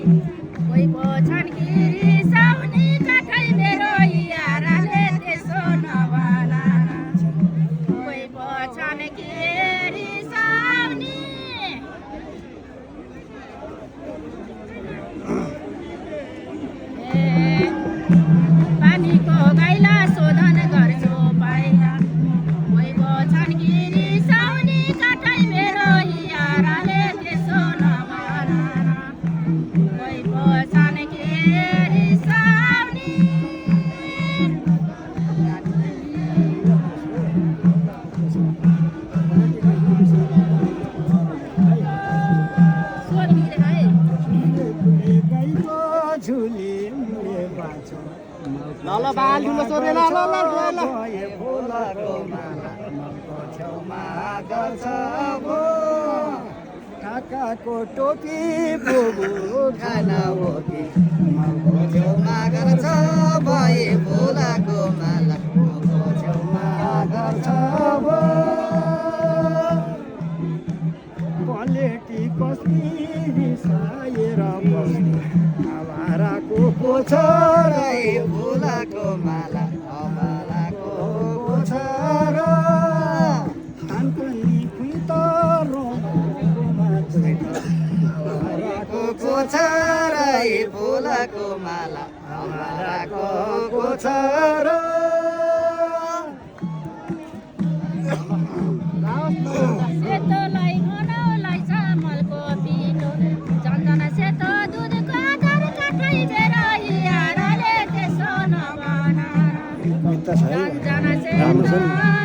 कोही पो छन् कि रिसाउने काठै मेरो याराले त्यसो नभन कोही पो छन् कि रिसाउने पानीको गाईला शोधन गर्छु पाइला कोही पो छन् कि रिसाउने काठै मेरो याराले त्यसो नभन कोही पो छन् कि रिसाउने ल बालुलो सोधेन ल काकाको टोपी बोबो खाना हो कि मलको छेउमा गर्छ भए फुलाको माला मलको छेउमा गर्छ पलेटी कस्ती रिसाएर बस्ने आवाराको पोछरै फुलाको माला अमालाको पोछर हानपनी खुइतरो आवाराको पोछरै फुलाको माला अमालाको पोछर सेतोलाई बनाउलाई चामलको पिठो झन्झन सेतो दुधको आधार काठै मेरो याराले त्यसो नभन झन्झन सेतो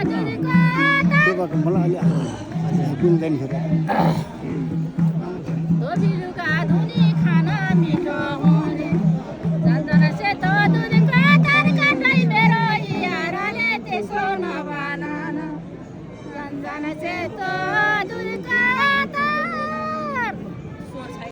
दुधको आधार धोबी लुगा धुनी खाना मिठो हुने झन्झन सेतो दुधको आधार काठै मेरो याराले त्यसो नभन झन्झन सेतो